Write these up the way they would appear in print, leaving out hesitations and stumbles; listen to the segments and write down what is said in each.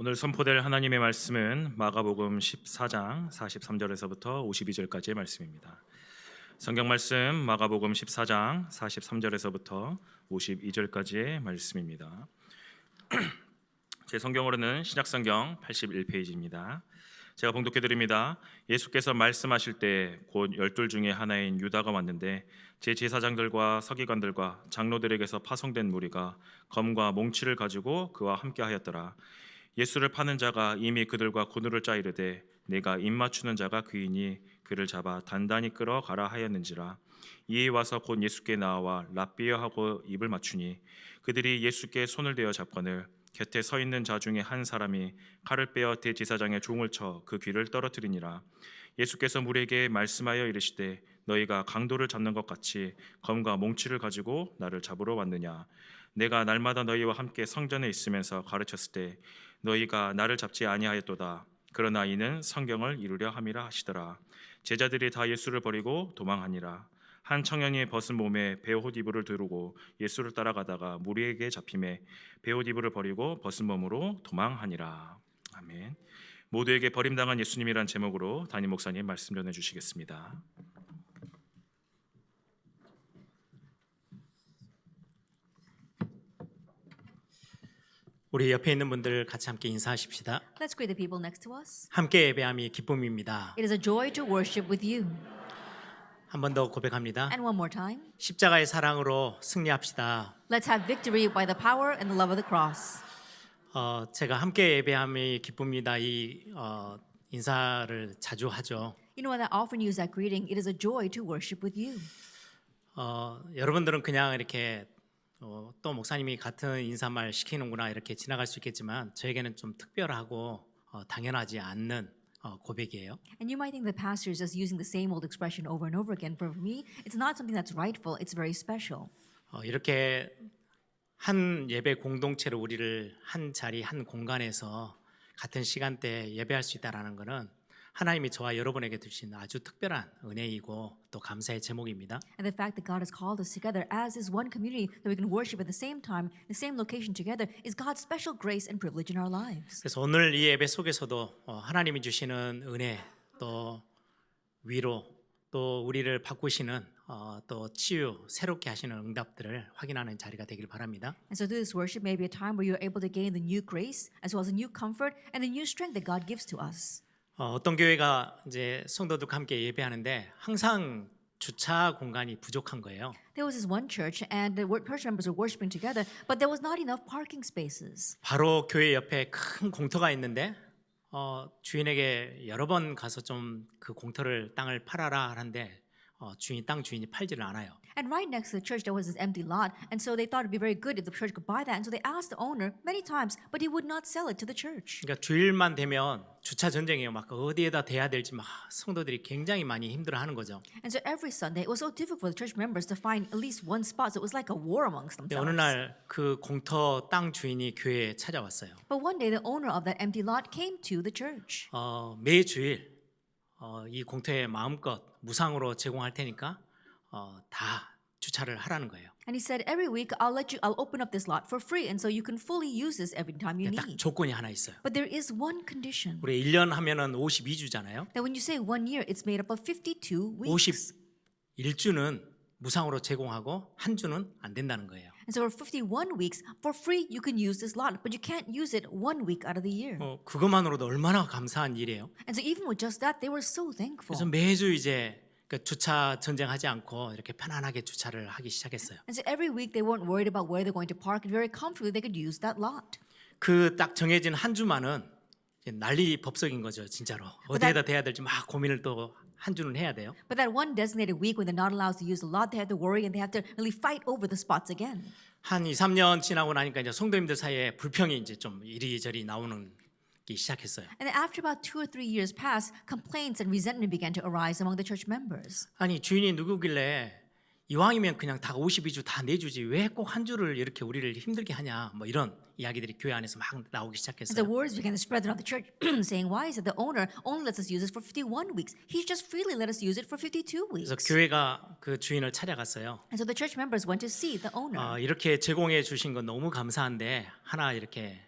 오늘 선포될 하나님의 말씀은 마가복음 14장 43절에서부터 52절까지의 말씀입니다. 성경 말씀 마가복음 14장 43절에서부터 52절까지의 말씀입니다. 제 성경으로는 신약성경 81페이지입니다. 제가 봉독해 드립니다. 예수께서 말씀하실 때 곧 12 중에 하나인 유다가 왔는데 제 제사장들과 서기관들과 장로들에게서 파송된 무리가 검과 몽치를 가지고 그와 함께 하였더라. 예수를 파는 자가 이미 그들과 고누를 짜 이르되 내가 입 맞추는 자가 그이니 그를 잡아 단단히 끌어가라 하였는지라. 이에 와서 곧 예수께 나와 랍비여 하고 입을 맞추니 그들이 예수께 손을 대어 잡거늘 곁에 서 있는 자 중에 한 사람이 칼을 빼어 대제사장의 종을 쳐 그 귀를 떨어뜨리니라. 예수께서 무리에게 말씀하여 이르시되 너희가 강도를 잡는 것 같이 검과 몽치를 가지고 나를 잡으러 왔느냐. 내가 날마다 너희와 함께 성전에 있으면서 가르쳤을 때 너희가 나를 잡지 아니하였도다. 그러나 이는 성경을 이루려 함이라 하시더라. 제자들이 다 예수를 버리고 도망하니라. 한 청년이 벗은 몸에 베옷 이불을 두르고 예수를 따라가다가 무리에게 잡힘에 베옷 이불을 버리고 벗은 몸으로 도망하니라. 아멘. 모두에게 버림당한 예수님이란 제목으로 담임 목사님 말씀 전해 주시겠습니다. 우리 옆에 있는 분들 같이 함께 인사하십시다. Let's greet the people next to us. 함께 예배함이 기쁨입니다. It is a joy to worship with you. 한 번 더 고백합니다. And one more time. 십자가의 사랑으로 승리합시다. Let's have victory by the power and the love of the cross. 제가 함께 예배함이 기쁩니다. 이 인사를 자주 하죠. You know, I often use that greeting. It is a joy to worship with you. 여러분들은 그냥 이렇게 또 목사님이 같은 인사말 시키는구나 이렇게 지나갈 수 있겠지만 저에게는 좀 특별하고 당연하지 않는 고백이에요. And you might think the pastor is just using the same old expression over and over again. For me, it's not something that's rightful. It's very special. 이렇게 한 예배 공동체로 우리를 한 자리 한 공간에서 같은 시간대에 예배할 수 있다라는 것은 하나님이 저와 여러분에게 주신 아주 특별한 은혜이고 또 감사의 제목입니다. And the fact that God has called us together as is one community that we can worship at the same time, the same location together is God's special grace and privilege in our lives. 그래서 오늘 이 예배 속에서도 하나님이 주시는 은혜 또 위로 또 우리를 바꾸시는 또 치유 새롭게 하시는 응답들을 확인하는 자리가 되길 바랍니다. And so through this worship may be a time where you're able to gain the new grace as well as the new comfort and the new strength that God gives to us. 어떤 교회가 이제 성도들과 함께 예배하는데 항상 주차 공간이 부족한 거예요. There was this one church and the church members were worshiping together, but there was not enough parking spaces. 바로 교회 옆에 큰 공터가 있는데 주인에게 여러 번 가서 좀 그 공터를 땅을 팔아라 하는데 땅 주인이 팔지를 않아요. And right next to the church there was this empty lot, and so they thought it'd be very good if the church could buy that, and so they asked the owner many times, but he would not sell it to the church. 그러니까 주일만 되면 주차 전쟁이에요. 막 어디에다 대야 될지 막 성도들이 굉장히 많이 힘들어하는 거죠. And so every Sunday it was so difficult for the church members to find at least one spot, so it was like a war amongst 근데 어느 themselves. 날 그 공터 땅 주인이 교회에 찾아왔어요. But one day the owner of that empty lot came to the church. 매주일 이 공터에 마음껏 무상으로 제공할 테니까 다 주차를 하라는 거예요. And he said, every week I'll open up this lot for free, and so you can fully use this every time you 딱 need. 조건이 하나 있어요. But there is one condition. 우리 1년 하면은 52주잖아요. That when you say 1 year, it's made up of 52 weeks. 51주는 무상으로 제공하고 한 주는 안 된다는 거예요. And so for 51 weeks, for free, you can use this lot, but you can't use it 1 week out of the year. 그것만으로도 얼마나 감사한 일이에요. And so even with just that, they were so thankful. 그래서 매주 이제 주차 전쟁하지 않고 이렇게 편안하게 주차를 하기 시작했어요. And so every week, they weren't worried about where they're going to park, and very comfortably they could use that lot. 그 딱 정해진 한 주만은 난리 법석인 거죠, 진짜로. 어디에다 대야 될지 막 고민을 또 한 주는 해야 돼요. But that one designated week when they're not allowed to use the lot, they have to worry and they have to really fight over the spots again. 한 2, 3년 지나고 나니까 이제 성도님들 사이에 불평이 이제 좀 이리저리 나오는 기 시작했어요. And then after about 2 or 3 years passed, complaints and resentment began to arise among the church members. 아니 주인이 누구길래 이왕이면 그냥 다 52주 다 내주지 왜 꼭 한 주를 이렇게 우리를 힘들게 하냐 뭐 이런 이야기들이 교회 안에서 막 나오기 And 시작했어요. the words began to spread throughout the church, saying, "Why is it the owner only lets us use this for 51 weeks? He just freely let us use it for 52 weeks." 그래서 교회가 그 주인을 찾아갔어요. And so the church members went to see the owner. 이렇게 제공해 주신 건 너무 감사한데 하나 이렇게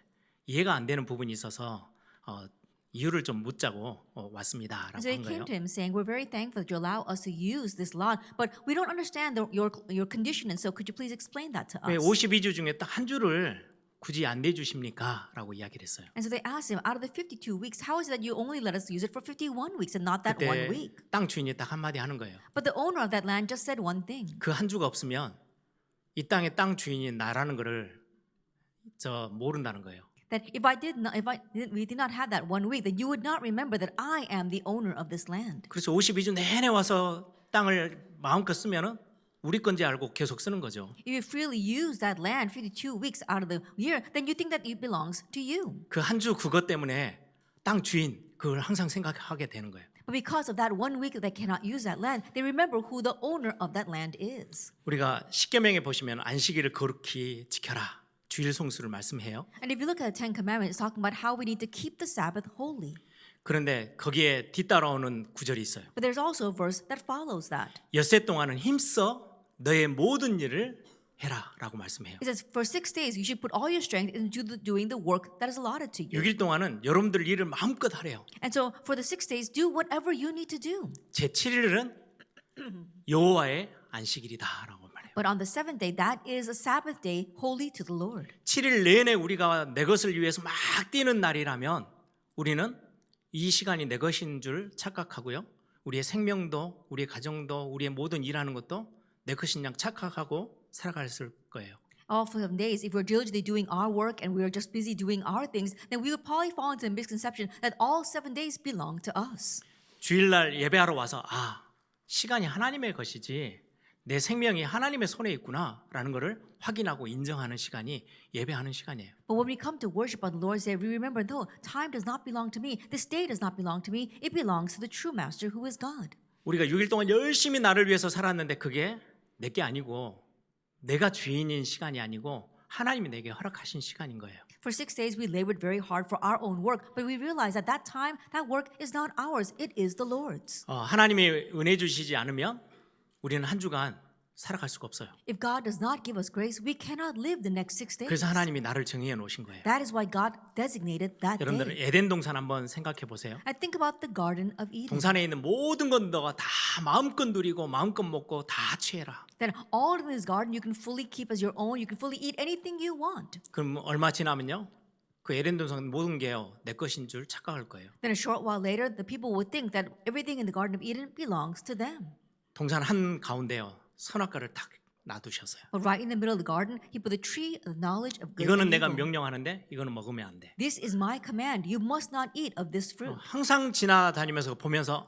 이해가 안 되는 부분이 있어서 이유를 좀 묻자고 And 왔습니다라고 so they 한 came 거예요. to him saying, "We're very thankful that you allow us to use this lot, but we don't understand your condition, and so could you please explain that to 왜 us?" 52주 중에 딱 한 주를 굳이 안 내주십니까? 라고 이야기를 했어요. And so they asked him, "Out of the 52 weeks, how is it that you only let us use it for 51 weeks and not that 그때 1 week?" 땅 주인이 딱 한마디 하는 거예요. But the owner of that land just said one thing. 그 한 주가 없으면 이 땅의 땅 주인이 나라는 거를 모른다는 거예요. That we did not have that 1 week, then you would not remember that I am the owner of this land. 그래서 52주 내내 와서 땅을 마음껏 쓰면은 우리 건지 알고 계속 쓰는 거죠. If you freely use that land 52 weeks out of the year, then you think that it belongs to you. 그 한 주 그것 때문에 땅 주인 그걸 항상 생각하게 되는 거예요. But because of that 1 week that they cannot use that land, they remember who the owner of that land is. 우리가 십계명에 보시면 안식일을 거룩히 지켜라. 주일 성수를 말씀해요. And if you look at the Ten Commandments, it's talking about how we need to keep the Sabbath holy. 그런데 거기에 뒤따라오는 구절이 있어요. But there's also a verse that follows that. 엿새 동안은 힘써 너의 모든 일을 해라라고 말씀해요. It says, for 6 days you should put all your strength into doing the work that is allotted to you. 6일 동안은 여러분들 일을 마음껏 하래요. And so for the 6 days, do whatever you need to do. 제 7일은 여호와의 안식일이다라고 말해요. But on the 7th day, that is a Sabbath day holy to the Lord. 7일 내내 우리가 내 것을 위해서 막 뛰는 날이라면 우리는 이 시간이 내 것인 줄 착각하고요. 우리의 생명도, 우리의 가정도, 우리의 모든 일하는 것도 내 것인 양 착각하고 살아갔을 거예요. All 7 days, if we're diligently doing our work and we're just busy doing our things, then we would probably fall into the misconception that all 7 days belong to us. 주일날 예배하러 와서 시간이 하나님의 것이지 내 생명이 하나님의 손에 있구나라는 것을 확인하고 인정하는 시간이 예배하는 시간이에요. But when we come to worship on the Lord's Day, we remember, no, time does not belong to me. This day does not belong to me. It belongs to the true Master who is God. 우리가 6일 동안 열심히 나를 위해서 살았는데 그게 내게 아니고 내가 주인인 시간이 아니고 하나님이 내게 허락하신 시간인 거예요. For 6 days, we labored very hard for our own work, but we realized that that time, that work is not ours. It is the Lord's. 하나님이 은혜 주시지 않으면 우리는 한 주간 살아갈 수가 없어요. If God does not give us grace, we cannot live the next 6 days. 그래서 하나님이 나를 정해 놓으신 거예요. That is why God designated that 여러분들은 day. 에덴 동산 한번 생각해 보세요. I think about the Garden of Eden. 동산에 있는 모든 건 너가 다 마음껏 누리고 마음껏 먹고 다 취해라. Then all in this garden you can fully keep as your own. You can fully eat anything you want. 그럼 얼마 지나면요? 그 에덴 동산 모든 게요 내 것인 줄 착각할 거예요. Then a short while later, the people would think that everything in the Garden of Eden belongs to them. 동산 한 가운데요 선악과를 딱 놔두셨어요. But right in the middle of the garden, he put the tree of the knowledge of good 이거는 and 내가 evil. 명령하는데 이거는 먹으면 안 돼. This is my command. You must not eat of this fruit. 항상 지나다니면서 보면서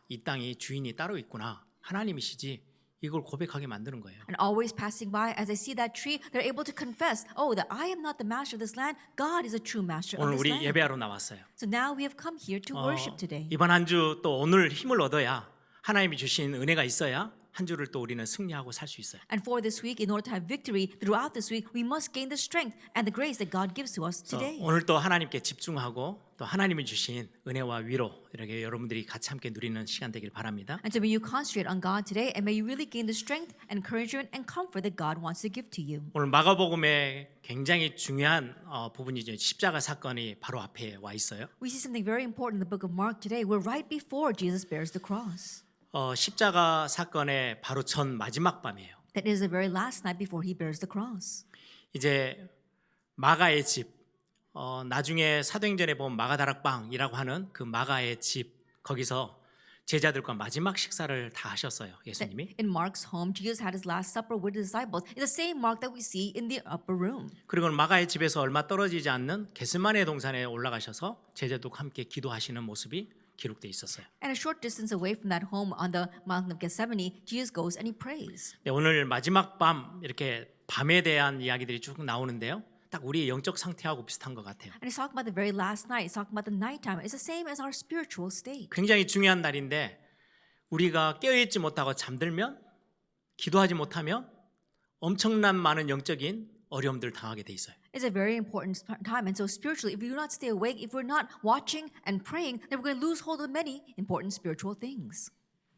이 땅이 주인이 따로 있구나. 하나님이시지. 이걸 고백하게 만드는 거예요. And always passing by, as I see that tree, they're able to confess, oh, that I am not the master of this land. God is a true master of 오늘 this 우리 land. 예배하러 나왔어요. So now we have come here to worship today. 이번 한 주 또 오늘 힘을 얻어야 하나님이 주신 은혜가 있어야 한 주를 또 우리는 승리하고 살 수 있어요. And for this week, in order to have victory throughout this week, we must gain the strength and the grace that God gives to us today. 오늘 또 하나님께 집중하고 또 하나님이 주신 은혜와 위로 이렇게 여러분들이 같이 함께 누리는 시간 되길 바랍니다. And so may you concentrate on God today, and may you really gain the strength, encouragement, and comfort that God wants to give to you. 오늘 마가복음에 굉장히 중요한 부분이죠. 십자가 사건이 바로 앞에 와 있어요. We see something very important in the book of Mark today. We're right before Jesus bears the cross. 십자가 사건의 바로 전 마지막 밤이에요. That is the very last night before he bears the cross. 이제 마가의 집, 나중에 사도행전에 보면 마가다락방이라고 하는 그 마가의 집 거기서 제자들과 마지막 식사를 다 하셨어요. 예수님이. In Mark's home, Jesus had his last supper with his disciples. It's the same Mark that we see in the upper room. 그리고 마가의 집에서 얼마 떨어지지 않는 게스마네 동산에 올라가셔서 제자들과 함께 기도하시는 모습이 기록돼 있었어요. And a short distance away from that home on the mountain of Gethsemane, Jesus goes and he prays. 네, 오늘 마지막 밤 이렇게 밤에 대한 이야기들이 쭉 나오는데요. 딱 우리의 영적 상태하고 비슷한 것 같아요. And he's talking about the very last night. He's talking about the nighttime. It's the same as our spiritual state. 굉장히 중요한 날인데 우리가 깨어있지 못하고 잠들면 기도하지 못하면 엄청난 많은 영적인 어려움들을 당하게 돼 있어요. It's a very important time. And so spiritually, if we do not stay awake, if we're not watching and praying, then we're going to lose hold of many important spiritual things.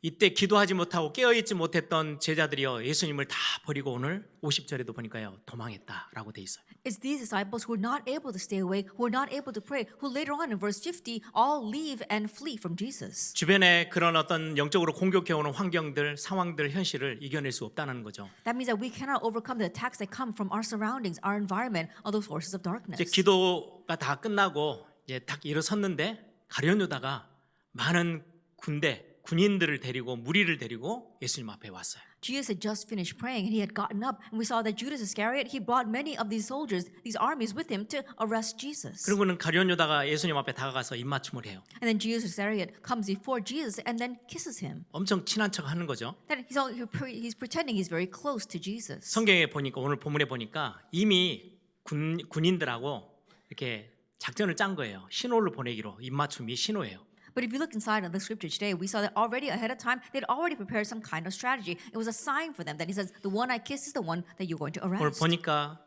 이때 기도하지 못하고 깨어있지 못했던 제자들이요 예수님을 다 버리고 오늘 50절에도 보니까요 도망했다라고 돼 있어요. It's these disciples who were not able to stay awake, who were not able to pray, who later on in verse 50 all leave and flee from Jesus. 주변에 그런 어떤 영적으로 공격해오는 환경들, 상황들, 현실을 이겨낼 수 없다는 거죠. That means that we cannot overcome the attacks that come from our surroundings, our environment, or those forces of darkness. 이제 기도가 다 끝나고 이제 딱 일어섰는데 가룟 유다가 많은 군인들을 데리고 무리를 데리고 예수님 앞에 왔어요. Jesus had just finished praying and he had gotten up, and we saw that Judas Iscariot, he brought many of these soldiers, these armies with him to arrest Jesus. 그리고는 가룟 유다가 예수님 앞에 다가가서 입맞춤을 해요. And then Judas Iscariot comes before Jesus and then kisses him. 엄청 친한 척 하는 거죠. Then he's pretending he's very close to Jesus. 성경에 보니까 오늘 본문에 보니까 이미 군인들하고 이렇게 작전을 짠 거예요. 신호를 보내기로. 입맞춤이 신호예요. But if you look inside of the scripture today, we saw that already ahead of time, they'd already prepared some kind of strategy. It was a sign for them that he says, the one I kiss is the one that you're going to 오늘 arrest. 보니까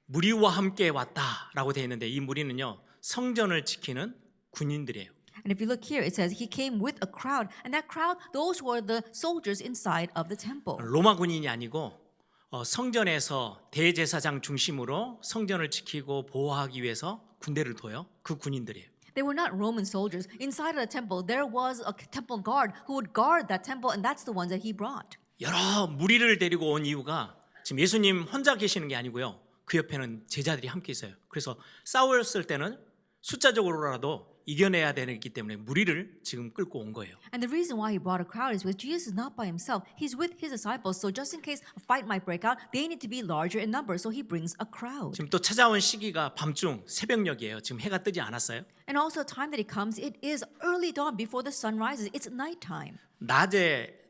무리와 함께 왔다라고 되어 있는데 이 무리는요 성전을 지키는 군인들이에요. And if you look here, it says he came with a crowd. And that crowd, those were the soldiers inside of the temple. 로마 군인이 아니고 성전에서 대제사장 중심으로 성전을 지키고 보호하기 위해서 군대를 둬요. 그 군인들이에요. They were not Roman soldiers. Inside of the temple, there was a temple guard who would guard that temple, and that's the ones that he brought. 여러 무리를 데리고 온 이유가 지금 예수님 혼자 계시는 게 아니고요. 그 옆에는 제자들이 함께 있어요. 그래서 싸웠을 때는 숫자적으로라도 이겨내야 되기 때문에 무리를 지금 끌고 온 거예요. And the reason why he brought a crowd is because Jesus is not by himself. He's with his disciples. So just in case a fight might break out, they need to be larger in number. So he brings a crowd. 지금 또 찾아온 시기가 밤중 새벽녘이에요. 지금 해가 뜨지 않았어요. And also the time that he comes, it is early dawn before the sun rises. It's nighttime. 낮에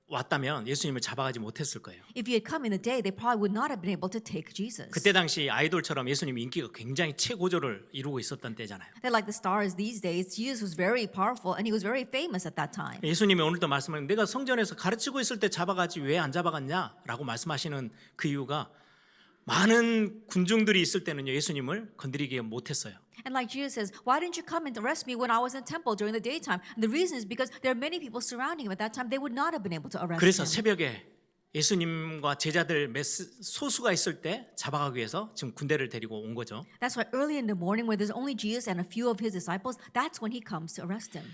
왔다면 예수님을 잡아가지 못했을 거예요. If he had come in the day, they probably would not have been able to take Jesus. 그때 당시 아이돌처럼 예수님 인기가 굉장히 최고조를 이루고 있었던 때잖아요. They're like the stars these days. Jesus was very powerful and he was very famous at that time. 예수님이 오늘도 말씀하는 내가 성전에서 가르치고 있을 때 잡아가지 왜 안 잡아갔냐라고 말씀하시는 그 이유가 많은 군중들이 있을 때는요 예수님을 건드리기 못했어요. And like Jesus says, why didn't you come and arrest me when I was in the temple during the daytime? And the reason is because there are many people surrounding him at that time. They would not have been able to arrest 그래서 him. 새벽에 예수님과 제자들 소수가 있을 때 잡아가기 위해서 지금 군대를 데리고 온 거죠. That's why early in the morning when there's only Jesus and a few of his disciples, that's when he comes to arrest him.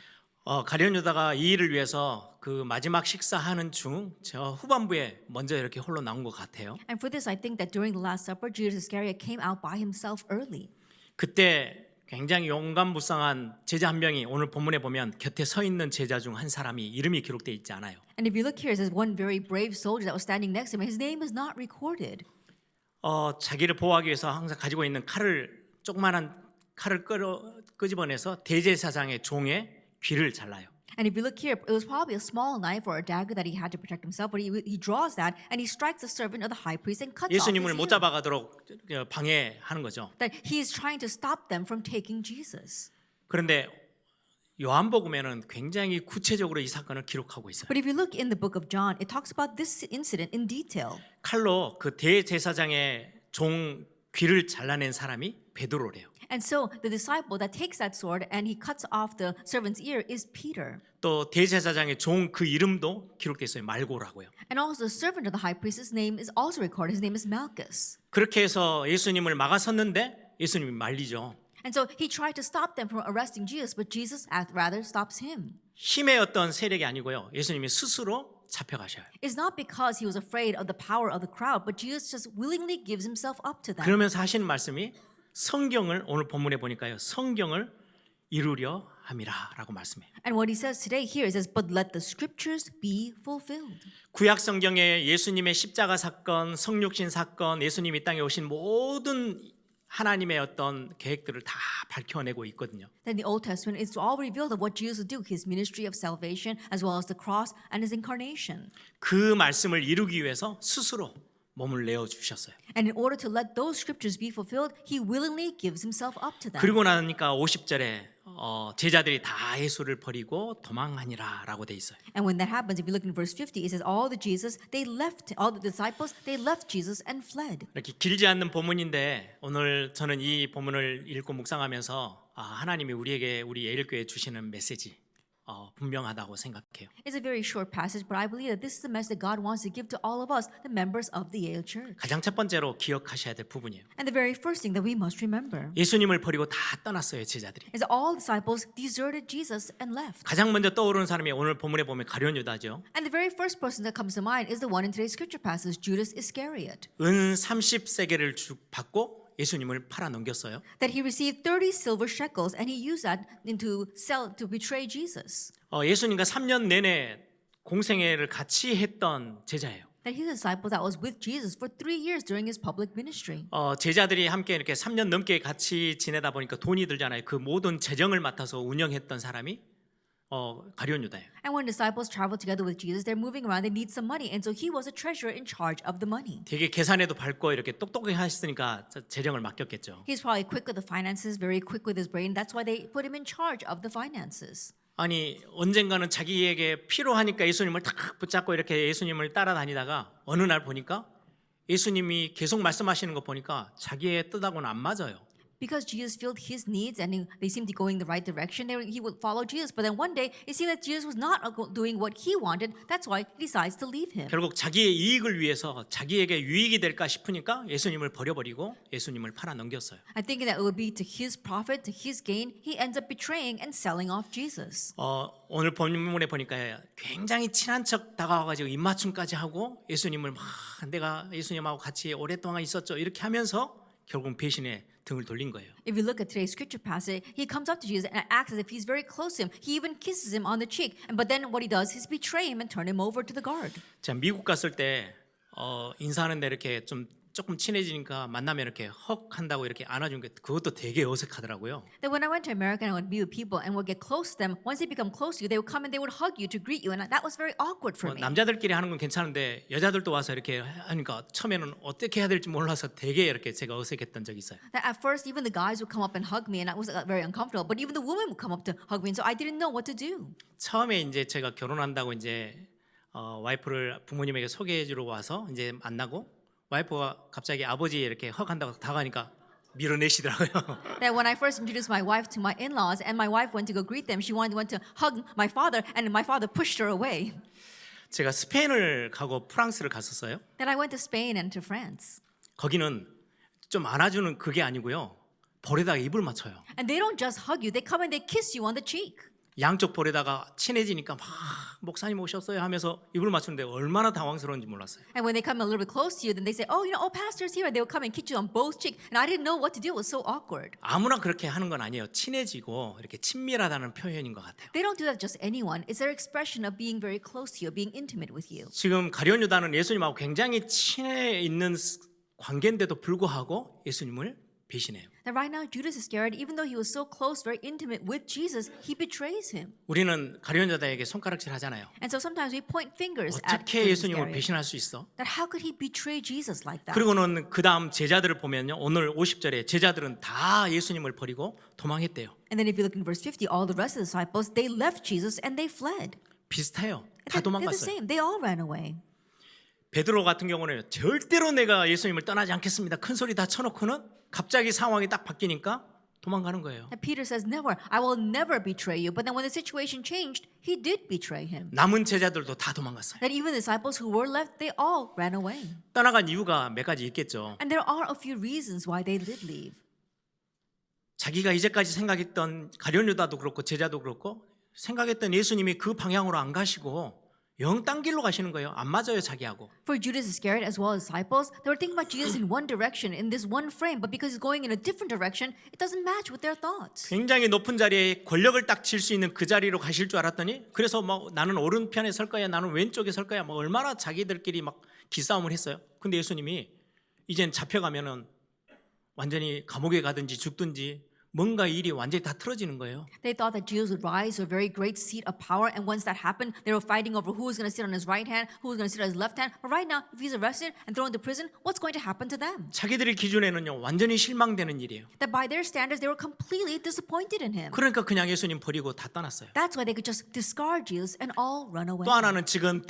가룟 유다가 이 일을 위해서 그 마지막 식사하는 중 저 후반부에 먼저 이렇게 홀로 나온 것 같아요. And for this, I think that during the Last Supper, Judas Iscariot came out by himself early. 그때 굉장히 용감무쌍한 제자 한 명이 오늘 본문에 보면 곁에 서 있는 제자 중 한 사람이 이름이 기록되어 있지 않아요. And if you look here, it says one very brave soldier that was standing next to him. His name is not recorded. 자기를 보호하기 위해서 항상 가지고 있는 조그마한 칼을 끄집어내서 대제사장의 종의 귀를 잘라요. And if you look here, it was probably a small knife or a dagger that he had to protect himself, but he draws that and he strikes the servant of the high priest and cuts off his 예수님을 못 ear. 잡아가도록 방해하는 거죠. That he is trying to stop them from taking Jesus. 그런데 요한복음에는 굉장히 구체적으로 이 사건을 기록하고 있어요. But if you look in the book of John, it talks about this incident in detail. 칼로 그 대제사장의 종 귀를 잘라낸 사람이 베드로래요. And so the disciple that takes that sword and he cuts off the servant's ear is Peter. 또 대제사장의 종 그 이름도 기록되어 있어요. 말고라고요. And also the servant of the high priest's name is also recorded. His name is Malchus. 그렇게 해서 예수님을 막아섰는데 예수님이 말리죠. And so he tried to stop them from arresting Jesus, but Jesus rather stops him. 힘의 어떤 세력이 아니고요. 예수님이 스스로 잡혀가셔요. It's not because he was afraid of the power of the crowd, but Jesus just willingly gives himself up to them. 그러면서 하시는 말씀이 성경을 오늘 본문에 보니까요. 성경을 이루려 함이라라고 말씀해요. And what he says today here, he says, but let the scriptures be fulfilled. 구약 성경에 예수님의 십자가 사건, 성육신 사건, 예수님이 이 땅에 오신 모든 하나님의 어떤 계획들을 다 밝혀내고 있거든요. Then the Old Testament is all revealed of what Jesus would do, his ministry of salvation, as well as the cross and his incarnation. 그 말씀을 이루기 위해서 스스로 몸을 내어 주셨어요. And in order to let those scriptures be fulfilled, he willingly gives himself up to them. 그리고 나니까 50절에 제자들이 다 예수를 버리고 도망하니라라고 돼 있어요. And when that happens, if you look in verse 50, it says all the disciples, they left Jesus and fled. 이렇게 길지 않는 본문인데 오늘 저는 이 본문을 읽고 묵상하면서 하나님이 우리에게 우리 예일교회에 주시는 메시지 분명하다고 생각해요. It's a very short passage, but I believe that this is the message that God wants to give to all of us, the members of the Yale Church. 가장 첫 번째로 기억하셔야 될 부분이에요. And the very first thing that we must remember 예수님을 버리고 다 떠났어요, 제자들이. is that all disciples deserted Jesus and left. 가장 먼저 떠오르는 사람이 오늘 본문에 보면 가룟 유다죠. And the very first person that comes to mind is the one in today's scripture passage, Judas Iscariot. 은 30세겔을 받고 예수님을 팔아 넘겼어요. That he received 30 silver shekels and he used that to betray Jesus. 예수님과 3년 내내 공생애를 같이 했던 제자예요. That he's a disciple that was with Jesus for 3 years during his public ministry. 제자들이 함께 이렇게 3년 넘게 같이 지내다 보니까 돈이 들잖아요. 그 모든 재정을 맡아서 운영했던 사람이 가룟 유다예요. And when disciples travel together with Jesus, they're moving around, they need some money. And so he was a treasurer in charge of the money. 되게 계산에도 밝고 이렇게 똑똑하게 하셨으니까 재정을 맡겼겠죠. He's probably quick with the finances, very quick with his brain. That's why they put him in charge of the finances. 아니 언젠가는 자기에게 필요하니까 예수님을 탁 붙잡고 이렇게 예수님을 따라다니다가 어느 날 보니까 예수님이 계속 말씀하시는 거 보니까 자기의 뜻하고는 안 맞아요. Because Jesus filled his needs and they seemed to go in the right direction, he would follow Jesus. But then one day, it seemed that Jesus was not doing what he wanted. That's why he decides to leave him. 결국 자기의 이익을 위해서 자기에게 유익이 될까 싶으니까 예수님을 버려버리고 예수님을 팔아 넘겼어요. And thinking that it would be to his profit, to his gain, he ends up betraying and selling off Jesus. 오늘 본문에 보니까 굉장히 친한 척 다가와가지고 입맞춤까지 하고 예수님을 막 내가 예수님하고 같이 오랫동안 있었죠 이렇게 하면서 결국 배신에 등을 돌린 거예요. If you look at today's scripture passage, he comes up to Jesus and acts as if he's very close to him. He even kisses him on the cheek. But then what he does is betray him and turn him over to the guard. 자, 미국 갔을 때 인사하는데 이렇게 좀 조금 친해지니까 만나면 이렇게 헉 한다고 이렇게 안아준 게 그것도 되게 어색하더라고요. That when I went to America and I would be with people and would get close to them, once they become close to you, they would come and they would hug you to greet you, and that was very awkward for me. 남자들끼리 하는 건 괜찮은데 여자들도 와서 이렇게 하니까 처음에는 어떻게 해야 될지 몰라서 되게 이렇게 제가 어색했던 적이 있어요. That at first, even the guys would come up and hug me, and I was very uncomfortable. But even the women would come up to hug me, and so I didn't know what to do. 처음에 이제 제가 결혼한다고 이제 와이프를 부모님에게 소개해주러 와서 이제 만나고 와이프가 갑자기 아버지 이렇게 헉 한다고 다가가니까 밀어내시더라고요. That when I first introduced my wife to my in-laws, and my wife went to go greet them, she went to hug my father, and my father pushed her away. 제가 스페인을 가고 프랑스를 갔었어요. Then I went to Spain and to France. 거기는 좀 안아주는 그게 아니고요. 볼에다가 입을 맞춰요. And they don't just hug you, they come and they kiss you on the cheek. 양쪽 볼에다가 친해지니까 막 목사님 오셨어요 하면서 입을 맞추는데 얼마나 당황스러운지 몰랐어요. And when they come a little bit close to you, then they say, oh, pastor's here. And they will come and kiss you on both cheeks. And I didn't know what to do. It was so awkward. 아무나 그렇게 하는 건 아니에요. 친해지고 이렇게 친밀하다는 표현인 것 같아요. They don't do that just anyone. It's their expression of being very close to you, being intimate with you. 지금 가룟 유다는 예수님하고 굉장히 친해 있는 관계인데도 불구하고 예수님을 배신해요. That right now, Judas Iscariot, even though he was so close, very intimate with Jesus, he betrays him. 우리는 가룟 유다에게 손가락질 하잖아요. And so sometimes we point fingers at 어떻게 Judas 예수님을 Iscariot. 배신할 수 있어? That how could he betray Jesus like that? 그리고는 그 다음 제자들을 보면요. 오늘 50절에 제자들은 다 예수님을 버리고 도망했대요. And then if you look in verse 50, all the rest of the disciples, they left Jesus and they fled. 비슷해요. 다 They're the 도망갔어요. same. They all ran away. 베드로 같은 경우는 절대로 내가 예수님을 떠나지 않겠습니다. 큰 소리 다 쳐놓고는 갑자기 상황이 딱 바뀌니까 도망가는 거예요. And Peter says, never, I will never betray you. But then when the situation changed, he did betray him. 남은 제자들도 다 도망갔어요. That even the disciples who were left, they all ran away. 떠나간 이유가 몇 가지 있겠죠. And there are a few reasons why they did leave. 자기가 이제까지 생각했던 가룟 유다도 그렇고 제자도 그렇고 생각했던 예수님이 그 방향으로 안 가시고 영 딴 길로 가시는 거예요. 안 맞아요, 자기하고. For Judas Iscariot as well as disciples, they were thinking about Jesus in one direction, in this one frame, but because he's going in a different direction, it doesn't match with their thoughts. 굉장히 높은 자리에 권력을 딱 질 수 있는 그 자리로 가실 줄 알았더니 그래서 뭐 나는 오른편에 설 거야, 나는 왼쪽에 설 거야, 뭐 얼마나 자기들끼리 막 기싸움을 했어요. 근데 예수님이 이젠 잡혀가면은 완전히 감옥에 가든지 죽든지 뭔가 일이 완전히 다 틀어지는 거예요. They thought that Jesus would rise to a very great seat of power, and once that happened, they were fighting over who was going to sit on his right hand, who was going to sit on his left hand. But right now, if he's arrested and thrown into prison, what's going to happen to them? 자기들의 기준에는요 완전히 실망되는 일이에요. That by their standards, they were completely disappointed in him. 그러니까 그냥 예수님 버리고 다 떠났어요. That's why they could just discard Jesus and all run away. 또 하나는 지금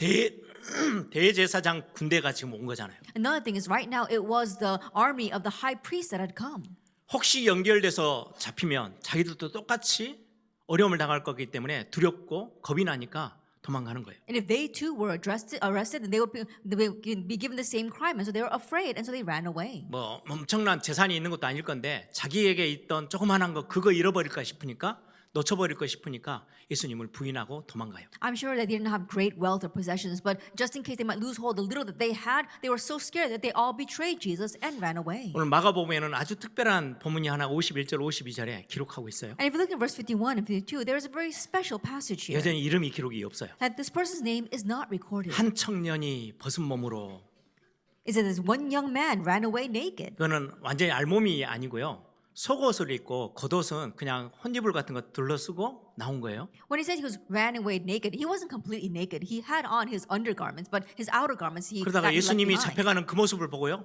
대제사장 군대가 지금 온 거잖아요. Another thing is right now, it was the army of the high priest that had come. 혹시 연결돼서 잡히면 자기들도 똑같이 어려움을 당할 거기 때문에 두렵고 겁이 나니까 도망가는 거예요. And if they too were arrested, then they would be given the same crime. And so they were afraid, and so they ran away. 뭐 엄청난 재산이 있는 것도 아닐 건데 자기에게 있던 조그만한 거 그거 잃어버릴까 싶으니까 놓쳐버릴까 싶으니까 예수님을 부인하고 도망가요. I'm sure that they didn't have great wealth or possessions, but just in case they might lose hold of the little that they had, they were so scared that they all betrayed Jesus and ran away. 오늘 마가복음에는 아주 특별한 본문이 하나 51절 52절에 기록하고 있어요. And if you look at verse 51 and 52, there is a very special passage here. 여전히 이름이 기록이 없어요. That this person's name is not recorded. 한 청년이 벗은 몸으로. It says this one young man ran away naked. 그거는 완전히 알몸이 아니고요. 속옷을 입고 겉옷은 그냥 혼이불 같은 거 둘러쓰고 나온 거예요. When he says he ran away naked, he wasn't completely naked. He had on his undergarments, but his outer garments he 그러다가 that he left 예수님이 behind. 잡혀가는 그 모습을 보고요.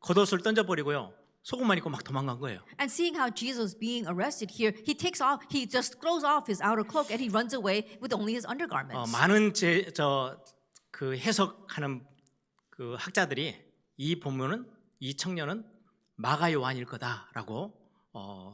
겉옷을 던져버리고요. 속옷만 입고 막 도망간 거예요. And seeing how Jesus being arrested here, he just throws off his outer cloak and he runs away with only his undergarments. 많은 그 해석하는 그 학자들이 이 본문은 이 청년은 마가 요한일 거다라고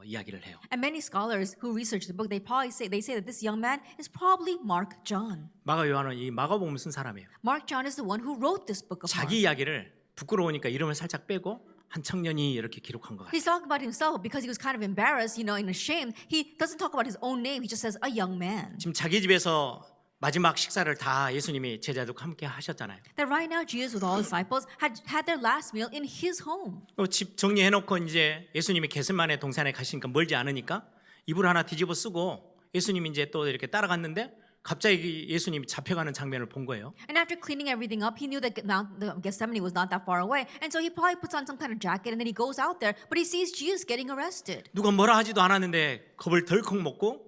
이야기를 해요. And many scholars who research the book, they say that this young man is probably Mark John. 마가 요한은 이 마가복음 쓴 사람이에요. Mark John is the one who wrote this book of Mark. 자기 이야기를 부끄러우니까 이름을 살짝 빼고 한 청년이 이렇게 기록한 것 같아요. He's talking about himself because he was kind of embarrassed, and ashamed. He doesn't talk about his own name. He just says a young man. 지금 자기 집에서 마지막 식사를 다 예수님이 제자들과 함께 하셨잖아요. That right now Jesus with all his disciples had their last meal in his home. 집 정리해놓고 이제 예수님이 게셋마네 동산에 가시니까 멀지 않으니까 이불 하나 뒤집어 쓰고 예수님이 이제 또 이렇게 따라갔는데 갑자기 예수님이 잡혀가는 장면을 본 거예요. And after cleaning everything up, he knew that the Gethsemane was not that far away, and so he probably puts on some kind of jacket and then he goes out there. But he sees Jesus getting arrested. 누가 뭐라 하지도 않았는데 겁을 덜컥 먹고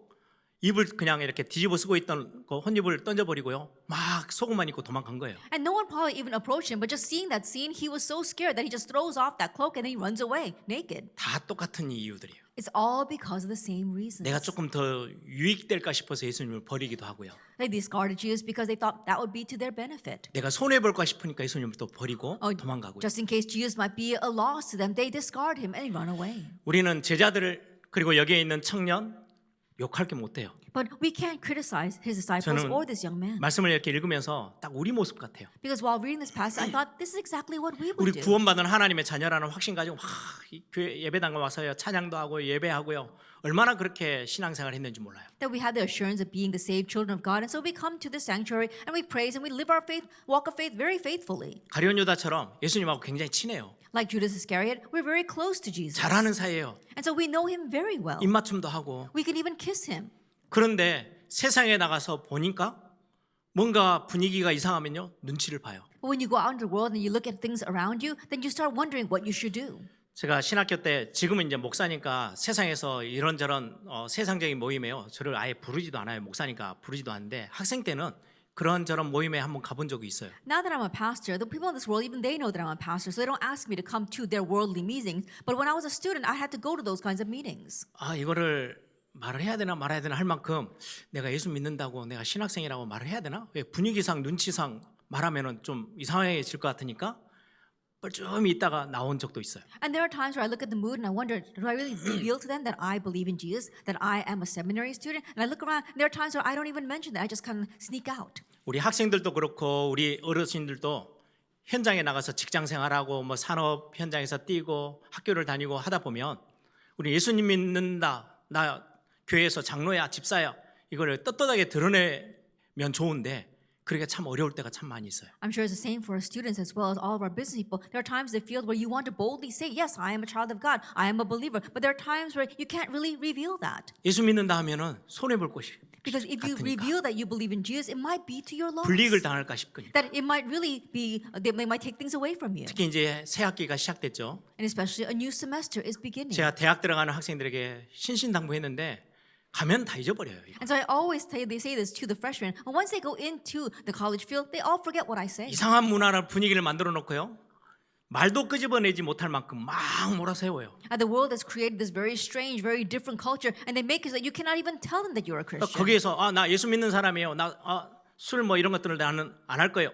입을 그냥 이렇게 뒤집어 쓰고 있던 그 혼입을 던져버리고요. 막 속옷만 입고 도망간 거예요. And no one probably even approached him, but just seeing that scene, he was so scared that he just throws off that cloak and then he runs away naked. 다 똑같은 이유들이에요. It's all because of the same reasons. 내가 조금 더 유익될까 싶어서 예수님을 버리기도 하고요. Like they discarded Jesus because they thought that would be to their benefit. 내가 손해볼까 싶으니까 예수님을 또 버리고 도망가고요. Just in case Jesus might be a loss to them, they discard him and they run away. 우리는 제자들을 그리고 여기에 있는 청년 욕할 게 못 돼요. But we can't criticize his disciples 저는 or this young man. 말씀을 이렇게 읽으면서 딱 우리 모습 같아요. Because while reading this passage, I thought this is exactly what we 우리 would do. 구원받은 하나님의 자녀라는 확신 가지고 이 교회 예배당 와서요 찬양도 하고 예배하고요 얼마나 그렇게 신앙생활 했는지 몰라요. That we have the assurance of being the saved children of God, and so we come to the sanctuary and we praise and we live our faith, walk of faith very faithfully. 가룟 유다처럼 예수님하고 굉장히 친해요. Like Judas Iscariot, we're very close to Jesus. 잘하는 사이예요. And so we know him very well. 입맞춤도 하고. We can even kiss him. 그런데 세상에 나가서 보니까 뭔가 분위기가 이상하면요 눈치를 봐요. But when you go out in the world and you look at things around you, then you start wondering what you should do. 제가 신학교 때 지금은 이제 목사니까 세상에서 이런저런 세상적인 모임에요. 저를 아예 부르지도 않아요. 목사니까 부르지도 않는데 학생 때는 그런저런 모임에 한번 가본 적이 있어요. Now that I'm a pastor, the people in this world, even they know that I'm a pastor, so they don't ask me to come to their worldly meetings. But when I was a student, I had to go to those kinds of meetings. 아 이거를 말을 해야 되나 말아야 되나 할 만큼 내가 예수 믿는다고 내가 신학생이라고 말을 해야 되나? 왜 분위기상 눈치상 말하면은 좀 이상해질 것 같으니까 뻘쭘히 있다가 나온 적도 있어요. And there are times where I look at the mood and I wonder, do I really reveal to them that I believe in Jesus, that I am a seminary student? And I look around, and there are times where I don't even mention that. I just kind of sneak out. 우리 학생들도 그렇고 우리 어르신들도 현장에 나가서 직장 생활하고 뭐 산업 현장에서 뛰고 학교를 다니고 하다 보면 우리 예수님 믿는다, 나 교회에서 장로야, 집사야 이거를 떳떳하게 드러내면 좋은데 그게 참 어려울 때가 참 많이 있어요. I'm sure it's the same for our students as well as all of our business people. There are times in the field where you want to boldly say, yes, I am a child of God, I am a believer. But there are times where you can't really reveal that. 예수 믿는다 하면은 손해 볼 것이 Because if you 같으니까. reveal that you believe in Jesus, it might be to your loss. 불이익을 당할까 싶으니까. That it might really be, they might take things away from you. 특히 이제 새 학기가 시작됐죠. And especially a new semester is beginning. 제가 대학 들어가는 학생들에게 신신당부했는데 가면 다 잊어버려요. 이거. And so I always they say this to the freshmen. And once they go into the college field, they all forget what I say. 이상한 문화나 분위기를 만들어 놓고요. 말도 끄집어내지 못할 만큼 막 몰아세워요. And the world has created this very strange, very different culture, and they make it so that you cannot even tell them that you're a Christian. 거기에서 나 예수 믿는 사람이에요. 나 술 뭐 이런 것들을 나는 안 할 거예요.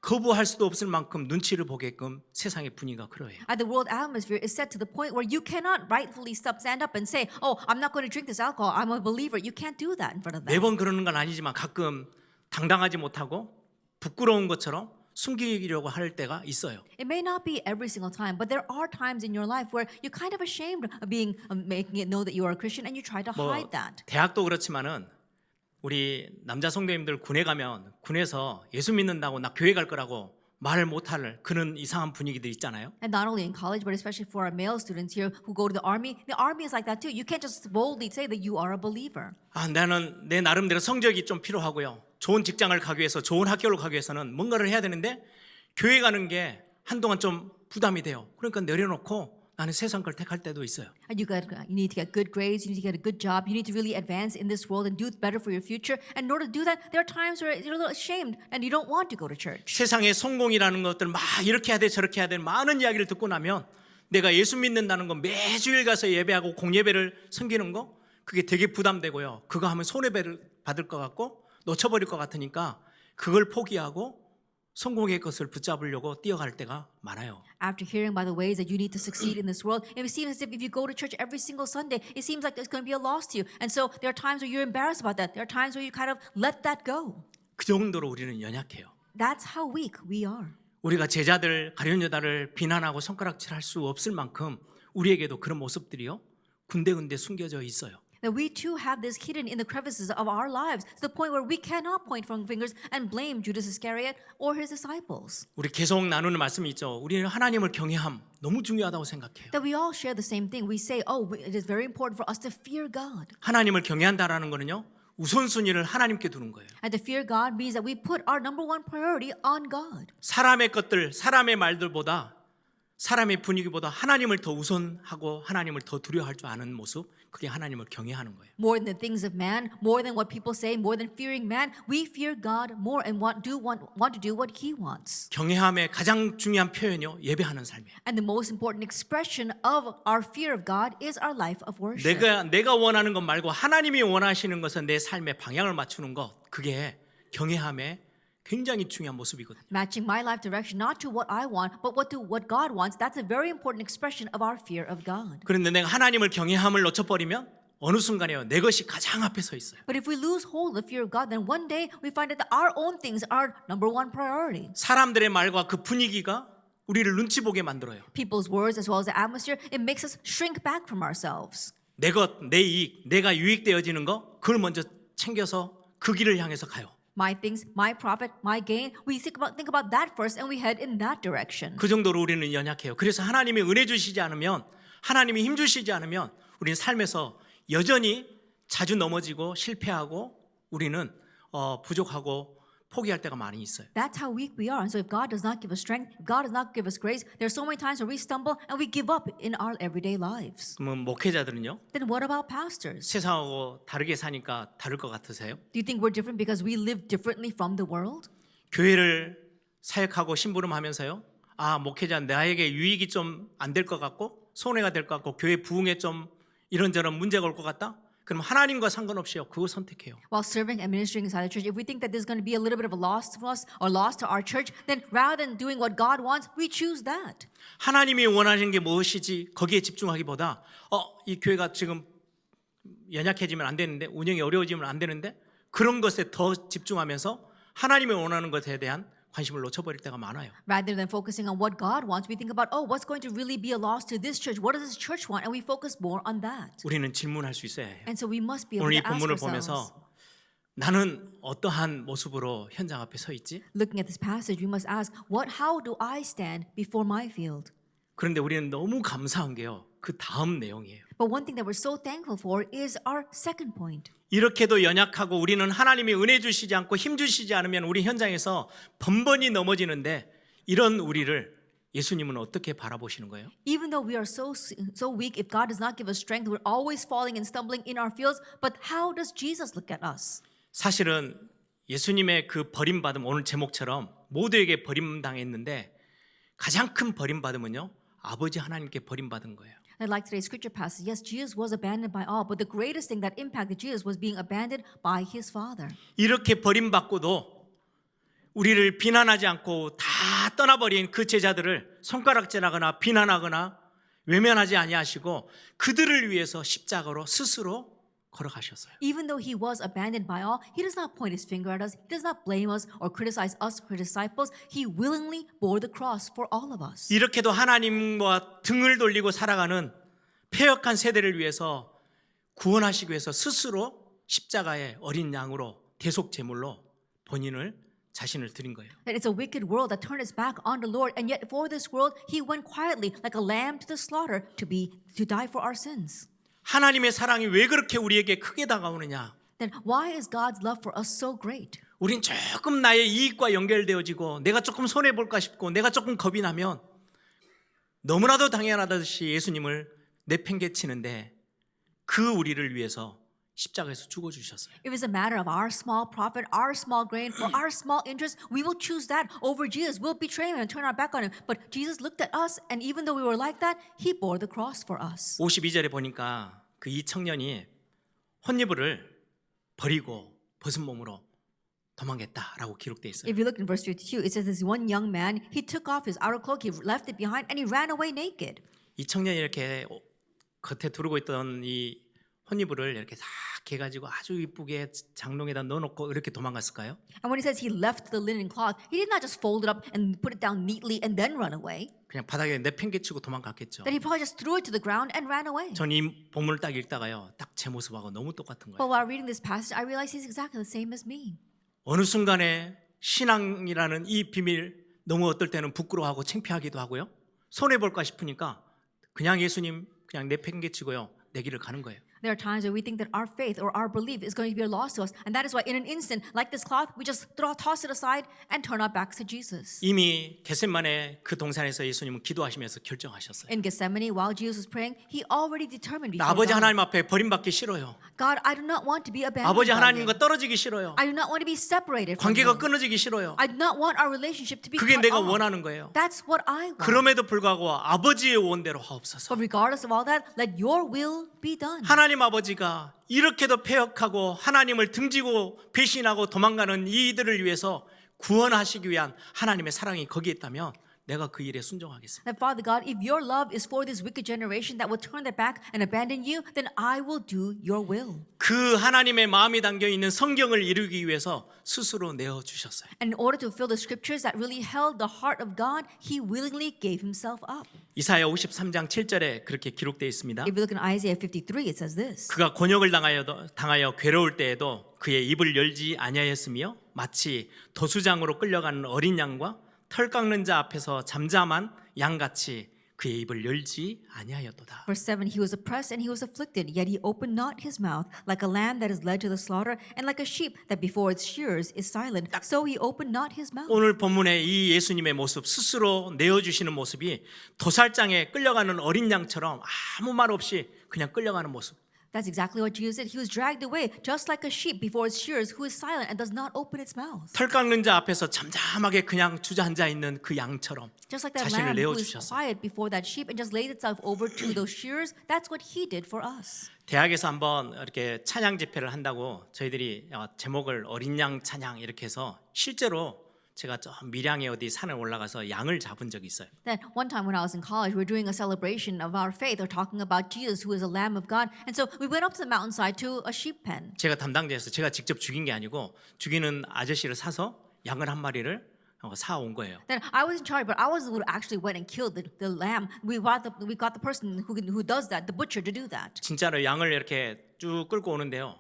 거부할 수도 없을 만큼 눈치를 보게끔 세상의 분위기가 그러해요. And the world atmosphere is set to the point where you cannot rightfully stand up and say, "Oh, I'm not going to drink this alcohol. I'm a believer." You can't do that in front of them. 매번 그러는 건 아니지만 가끔 당당하지 못하고 부끄러운 것처럼 숨기려고 할 때가 있어요. It may not be every single time, but there are times in your life where you're kind of ashamed of being making it know that you are a Christian, and you try to 뭐 hide that. 대학도 그렇지만은 우리 남자 성도님들 군에 가면 군에서 예수 믿는다고 나 교회 갈 거라고 말을 못할 그런 이상한 분위기들 있잖아요. And not only in college, but especially for our male students here who go to the army is like that too. You can't just boldly say that you are a believer. 아, 나는 내 나름대로 성적이 좀 필요하고요. 좋은 직장을 가기 위해서, 좋은 학교를 가기 위해서는 뭔가를 해야 되는데 교회 가는 게 한동안 좀 부담이 돼요. 그러니까 내려놓고 나는 세상 걸 택할 때도 있어요. And you need to get good grades, you need to get a good job, you need to really advance in this world and do better for your future. And in order to do that, there are times where you're a little ashamed and you don't want to go to church. 세상의 성공이라는 것들 막 이렇게 해야 돼 저렇게 해야 돼 많은 이야기를 듣고 나면 내가 예수 믿는다는 거 매주일 가서 예배하고 공예배를 섬기는 거 그게 되게 부담되고요. 그거 하면 손해배를 받을 것 같고 놓쳐버릴 것 같으니까 그걸 포기하고 성공의 것을 붙잡으려고 뛰어갈 때가 많아요. After hearing by the ways that you need to succeed in this world, it seems as if you go to church every single Sunday, it seems like there's going to be a loss to you. And so there are times where you're embarrassed about that. There are times where you kind of let that go. 그 정도로 우리는 연약해요. That's how weak we are. 우리가 제자들 가룟 유다를 비난하고 손가락질할 수 없을 만큼 우리에게도 그런 모습들이요 군데군데 숨겨져 있어요. That we too have this hidden in the crevices of our lives to the point where we cannot point fingers and blame Judas Iscariot or his disciples. 우리 계속 나누는 말씀이 있죠. 우리는 하나님을 경외함 너무 중요하다고 생각해요. That we all share the same thing. We say, oh, it is very important for us to fear God. 하나님을 경외한다라는 거는요. 우선순위를 하나님께 두는 거예요. And to fear God means that we put our number one priority on God. 사람의 것들, 사람의 말들보다 사람의 분위기보다 하나님을 더 우선하고 하나님을 더 두려워할 줄 아는 모습 그게 하나님을 경외하는 거예요. More than the things of man, more than what people say, more than fearing man, we fear God more and want to do what He wants. 경외함의 가장 중요한 표현이요 예배하는 삶이에요. And the most important expression of our fear of God is our life of worship. 내가 원하는 것 말고 하나님이 원하시는 것은 내 삶의 방향을 맞추는 것 그게 경외함의 굉장히 중요한 모습이거든요. Matching my life direction not to what I want, but what God wants. That's a very important expression of our fear of God. 그런데 내가 하나님을 경외함을 놓쳐버리면 어느 순간에요 내 것이 가장 앞에 서 있어요. But if we lose hold of the fear of God, then one day we find that our own things are number one priority. 사람들의 말과 그 분위기가 우리를 눈치 보게 만들어요. People's words as well as the atmosphere, it makes us shrink back from ourselves. 내 것, 내 이익, 내가 유익되어지는 거 그걸 먼저 챙겨서 그 길을 향해서 가요. My things, my profit, my gain. We think about that first and we head in that direction. 그 정도로 우리는 연약해요. 그래서 하나님이 은혜 주시지 않으면 하나님이 힘 주시지 않으면 우리는 삶에서 여전히 자주 넘어지고 실패하고 우리는 부족하고 포기할 때가 많이 있어요. That's how weak we are. And so if God does not give us strength, if God does not give us grace, there's so many times where we stumble and we give up in our everyday lives. 그러면 목회자들은요? Then what about pastors? 세상하고 다르게 사니까 다를 것 같으세요? Do you think we're different because we live differently from the world? 교회를 사역하고 심부름하면서요. 아, 목회자 나에게 유익이 좀 안 될 것 같고 손해가 될 것 같고 교회 부흥에 좀 이런저런 문제가 올 것 같다? 그럼 하나님과 상관없이요. 그거 선택해요. While serving and ministering inside the church, if we think that there's going to be a little bit of a loss to us or loss to our church, then rather than doing what God wants, we choose that. 하나님이 원하시는 게 무엇이지 거기에 집중하기보다 이 교회가 지금 연약해지면 안 되는데 운영이 어려워지면 안 되는데 그런 것에 더 집중하면서 하나님이 원하는 것에 대한 관심을 놓쳐버릴 때가 많아요. Rather than focusing on what God wants, we think about, oh, what's going to really be a loss to this church? What does this church want? And we focus more on that. 우리는 질문할 수 있어야 해요. And so we must be able 오늘 이 to ask 본문을 ourselves. 보면서 나는 어떠한 모습으로 현장 앞에 서 있지? Looking at this passage, we must ask, how do I stand before my field? 그런데 우리는 너무 감사한 게요. 그 다음 내용이에요. But one thing that we're so thankful for is our second point. 이렇게도 연약하고 우리는 하나님이 은혜 주시지 않고 힘 주시지 않으면 우리 현장에서 번번이 넘어지는데 이런 우리를 예수님은 어떻게 바라보시는 거예요? Even though we are so weak, if God does not give us strength, we're always falling and stumbling in our fields. But how does Jesus look at us? 사실은 예수님의 그 버림받음 오늘 제목처럼 모두에게 버림당했는데 가장 큰 버림받음은요. 아버지 하나님께 버림받은 거예요. I like today's scripture passage. Yes, Jesus was abandoned by all, but the greatest thing that impacted Jesus was being abandoned by his Father. 이렇게 버림받고도 우리를 비난하지 않고 다 떠나버린 그 제자들을 손가락질하거나 비난하거나 외면하지 아니하시고 그들을 위해서 십자가로 스스로 걸어가셨어요. Even though he was abandoned by all, he does not point his finger at us. He does not blame us or criticize us, her disciples. He willingly bore the cross for all of us. 이렇게도 하나님과 등을 돌리고 살아가는 패역한 세대를 위해서 구원하시기 위해서 스스로 십자가의 어린 양으로 대속 제물로 본인을 자신을 드린 거예요. That it's a wicked world that turned its back on the Lord, and yet for this world he went quietly like a lamb to the slaughter to die for our sins. 하나님의 사랑이 왜 그렇게 우리에게 크게 다가오느냐? Then why is God's love for us so great? 우린 조금 나의 이익과 연결되어지고 내가 조금 손해 볼까 싶고 내가 조금 겁이 나면 너무나도 당연하듯이 예수님을 내팽개치는데 그 우리를 위해서 십자가에서 죽어 주셨어요. If it's a matter of our small profit, our small gain, or our small interest, we will choose that over Jesus. We'll betray him and turn our back on him. But Jesus looked at us, and even though we were like that, he bore the cross for us. 52절에 보니까 그 이 청년이 혼이불을 버리고 벗은 몸으로 도망했다라고 기록되어 있어요. If you look in verse 52, it says this one young man, he took off his outer cloak, he left it behind, and he ran away naked. 이 청년이 이렇게 겉에 두르고 있던 이 혼이불을 이렇게 싹 해가지고 아주 이쁘게 장롱에다 넣어놓고 이렇게 도망갔을까요? And when he says he left the linen cloth, he did not just fold it up and put it down neatly and then run away. 그냥 바닥에 내팽개치고 도망갔겠죠. That he probably just threw it to the ground and ran away. 전 이 본문을 딱 읽다가요, 딱 제 모습하고 너무 똑같은 But 거예요. while reading this passage, I realized he's exactly the same as me. 어느 순간에 신앙이라는 이 비밀 너무 어떨 때는 부끄러워하고 창피하기도 하고요. 손해 볼까 싶으니까 그냥 예수님 그냥 내팽개치고요, 내 길을 가는 거예요. There are times where we think that our faith or our belief is going to be a loss to us. And that is why in an instant, like this cloth, we just toss it aside and turn our backs to Jesus. 이미 겟세마네 그 동산에서 예수님은 기도하시면서 결정하셨어요. In Gethsemane, while Jesus was praying, he already determined before 아버지 God, 하나님 앞에 버림받기 싫어요. God, I do not want to be abandoned 아버지 by you. 하나님과 떨어지기 싫어요. I do not want to be separated from 관계가 you. 끊어지기 싫어요. I do not want our relationship to be 그게 cut 내가 off. 원하는 거예요. That's what I want. 그럼에도 불구하고 아버지의 원대로 하옵소서. But regardless of all that, let your will be done. 하나님 아버지가 이렇게도 패역하고 하나님을 등지고 배신하고 도망가는 이들을 위해서 구원하시기 위한 하나님의 사랑이 거기에 있다면 내가 그 일에 순종하겠습니다. That Father God, if your love is for this wicked generation that will turn their back and abandon you, then I will do your will. 그 하나님의 마음이 담겨 있는 성경을 이루기 위해서 스스로 내어 주셨어요. And in order to fulfill the scriptures that really held the heart of God, he willingly gave himself up. 이사야 53장 7절에 그렇게 기록되어 있습니다. If you look in Isaiah 53, it says this. 그가 곤욕을 당하여 괴로울 때에도 그의 입을 열지 아니하였으며 마치 도수장으로 끌려가는 어린 양과 털 깎는 자 앞에서 잠잠한 양같이 그의 입을 열지 아니하였도다. Verse 7, he was oppressed and he was afflicted, yet he opened not his mouth. Like a lamb that is led to the slaughter, and like a sheep that before its shearers is silent, so he opened not his mouth. 오늘 본문의 이 예수님의 모습, 스스로 내어주시는 모습이 도살장에 끌려가는 어린 양처럼 아무 말 없이 그냥 끌려가는 모습. That's exactly what Jesus did. He was dragged away, just like a sheep before its shearers, who is silent and does not open its mouth. 털 깎는 자 앞에서 잠잠하게 그냥 주저앉아 있는 그 양처럼 Just like that 자신을 lamb who is 내어주셨어요. quiet before that sheep and just laid itself over to those shearers, that's what he did for us. 대학에서 한번 이렇게 찬양 집회를 한다고 저희들이 제목을 어린 양 찬양 이렇게 해서 실제로 제가 저 밀양에 어디 산에 올라가서 양을 잡은 적이 있어요. Then one time when I was in college, we were doing a celebration of our faith. We're talking about Jesus, who is a Lamb of God. And so we went up to the mountainside to a sheep pen. 제가 담당자였어요. 제가 직접 죽인 게 아니고 죽이는 아저씨를 사서 양을 한 마리를 사온 거예요. Then I was in charge, but I was the one who actually went and killed the lamb. We got the person who does that, the butcher, to do that. 진짜로 양을 이렇게 쭉 끌고 오는데요.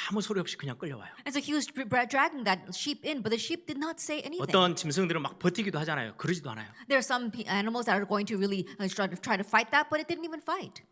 아무 소리 없이 그냥 끌려와요. And so he was dragging that sheep in, but the sheep did not say anything. 어떤 짐승들은 막 버티기도 하잖아요. 그러지도 않아요. There are some animals that are going to really try to fight that, but it didn't even fight.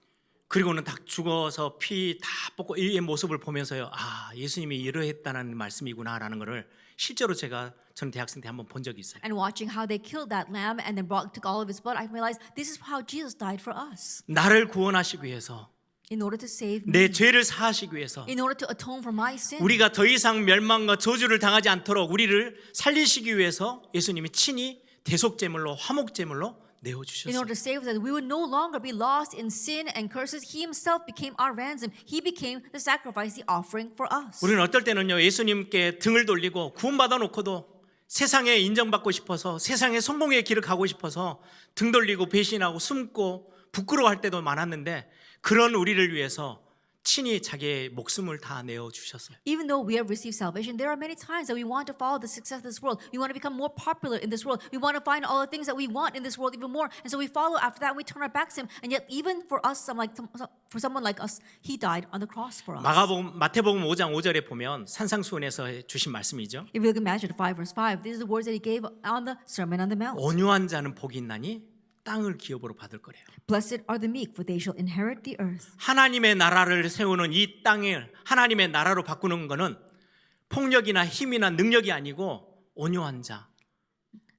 그리고는 다 죽어서 피 다 뽑고 이 모습을 보면서요. 아, 예수님이 이러했다는 말씀이구나라는 것을 실제로 저는 대학생 때 한번 본 적이 있어요. And watching how they killed that lamb and then took all of his blood, I realized this is how Jesus died for us. 나를 구원하시기 위해서, In order to save me. 내 죄를 사하시기 위해서, In order to atone for my sin. 우리가 더 이상 멸망과 저주를 당하지 않도록 우리를 살리시기 위해서 예수님이 친히 대속제물로 화목제물로 In 내어주셨어요. order to save us, that we would no longer be lost in sin and curses. He himself became our ransom. He became the sacrifice, the offering for us. 우리는 어떨 때는요, 예수님께 등을 돌리고 구원받아 놓고도 세상에 인정받고 싶어서 세상의 성공의 길을 가고 싶어서 등 돌리고 배신하고 숨고 부끄러워할 때도 많았는데 그런 우리를 위해서 친히 자기의 목숨을 다 내어주셨어요. Even though we have received salvation, there are many times that we want to follow the success of this world. We want to become more popular in this world. We want to find all the things that we want in this world even more. And so we follow after that and we turn our backs to him. And yet even for us, for someone like us, he died on the cross for us. 마태복음 5장 5절에 보면 산상수훈에서 주신 말씀이죠. If you look at Matthew 5 verse 5, these are the words that he gave on the Sermon on the Mount. 온유한 자는 복이 있나니 땅을 기업으로 받을 거래요. Blessed are the meek, for they shall inherit the earth. 하나님의 나라를 세우는 이 땅을 하나님의 나라로 바꾸는 거는 폭력이나 힘이나 능력이 아니고 온유한 자.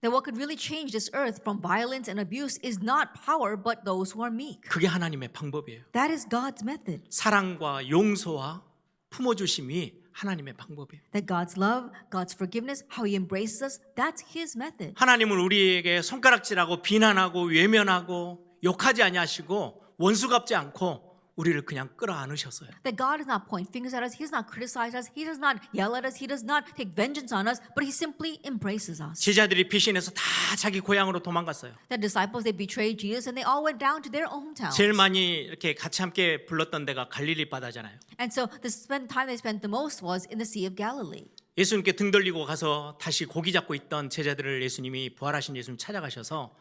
That what could really change this earth from violence and abuse is not power, but those who are meek. 그게 하나님의 방법이에요. That is God's method. 사랑과 용서와 품어주심이 하나님의 방법이에요. That God's love, God's forgiveness, how he embraces us, that's his method. 하나님은 우리에게 손가락질하고 비난하고 외면하고 욕하지 아니하시고 원수 갚지 않고 우리를 그냥 끌어안으셨어요. That God does not point fingers at us, he does not criticize us, he does not yell at us, he does not take vengeance on us, but he simply embraces us. 제자들이 배신해서 다 자기 고향으로 도망갔어요. The disciples, they betrayed Jesus and they all went down to their own towns. 제일 많이 이렇게 같이 함께 불렀던 데가 갈릴리 바다잖아요. And so the time they spent the most was in the Sea of Galilee. 예수님께 등 돌리고 가서 다시 고기 잡고 있던 제자들을 예수님이 부활하신 예수님 찾아가셔서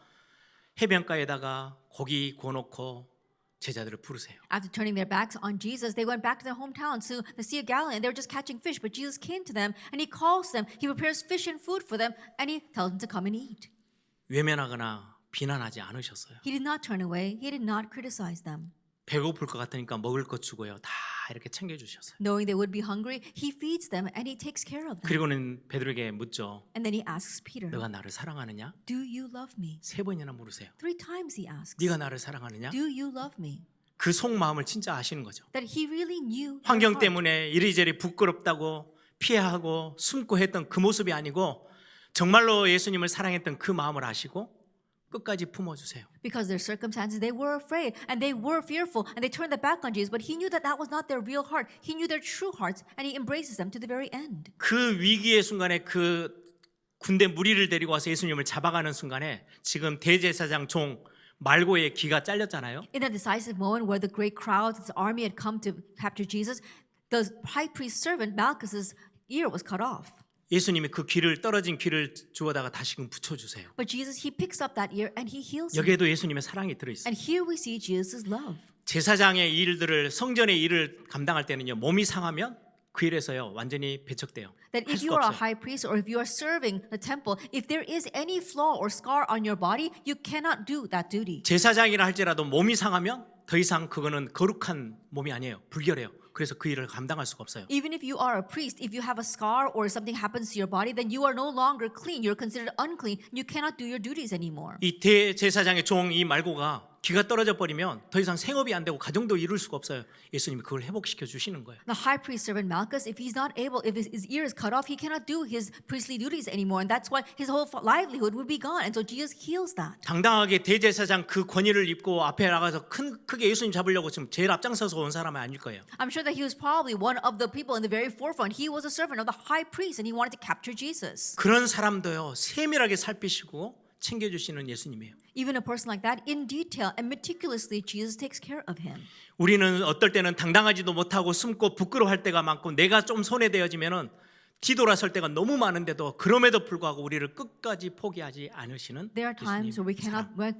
해변가에다가 고기 구워놓고 제자들을 부르세요. After turning their backs on Jesus, they went back to their hometown to the Sea of Galilee, and they were just catching fish. But Jesus came to them, and he calls them. He prepares fish and food for them, and he tells them to come and eat. 외면하거나 비난하지 않으셨어요. He did not turn away. He did not criticize them. 배고플 것 같으니까 먹을 것 주고요. 다 이렇게 챙겨주셨어요. Knowing they would be hungry, he feeds them, and he takes care of them. 그리고는 베드로에게 묻죠. And then he asks Peter, 너가 나를 사랑하느냐? do you love me? 3번이나 물으세요. 3 times he asks, 네가 나를 사랑하느냐? do you love me? 그 속마음을 진짜 아시는 거죠. That he really knew their 환경 heart. 때문에 이리저리 부끄럽다고 피해하고 숨고 했던 그 모습이 아니고 정말로 예수님을 사랑했던 그 마음을 아시고 끝까지 품어주세요. Because their circumstances, they were afraid and they were fearful and they turned their back on Jesus. But he knew that that was not their real heart. He knew their true hearts and he embraces them to the very end. 그 위기의 순간에 그 군대 무리를 데리고 와서 예수님을 잡아가는 순간에 지금 대제사장 종 말고의 귀가 잘렸잖아요. In that decisive moment where the great crowd, the army had come to capture Jesus, the high priest's servant Malchus's ear was cut off. 예수님이 그 귀를 떨어진 귀를 주워다가 다시금 붙여주세요. But Jesus, he picks up that ear and he heals him. 여기에도 예수님의 사랑이 들어있어요. And here we see Jesus' love. 제사장의 일들을 성전의 일을 감당할 때는요 몸이 상하면 그 일에서요 완전히 배척돼요. That 할 if you 수가 are a 없어요. high priest or if you are serving the temple, if there is any flaw or scar on your body, you cannot do that duty. 제사장이라 할지라도 몸이 상하면 더 이상 그거는 거룩한 몸이 아니에요. 불결해요. 그래서 그 일을 감당할 수가 없어요. Even if you are a priest, if you have a scar or something happens to your body, then you are no longer clean. You're considered unclean. You cannot do your duties anymore. 이 대제사장의 종 이 말고가 귀가 떨어져 버리면 더 이상 생업이 안 되고 가정도 이룰 수가 없어요. 예수님이 그걸 회복시켜 주시는 거예요. The high priest servant Malchus, if he's not able, if his ear is cut off, he cannot do his priestly duties anymore. And that's why his whole livelihood would be gone. And so Jesus heals that. 당당하게 대제사장 그 권위를 입고 앞에 나가서 크게 예수님 잡으려고 지금 제일 앞장서서 온 사람은 아닐 거예요. I'm sure that he was probably one of the people in the very forefront. He was a servant of the high priest and he wanted to capture Jesus. 그런 사람도요 세밀하게 살피시고 챙겨주시는 예수님이에요. Even a person like that, in detail and meticulously, Jesus takes care of him. 우리는 어떨 때는 당당하지도 못하고 숨고 부끄러워할 때가 많고 내가 좀 손해되어지면은 뒤돌아설 때가 너무 많은데도 그럼에도 불구하고 우리를 끝까지 포기하지 않으시는 There are times where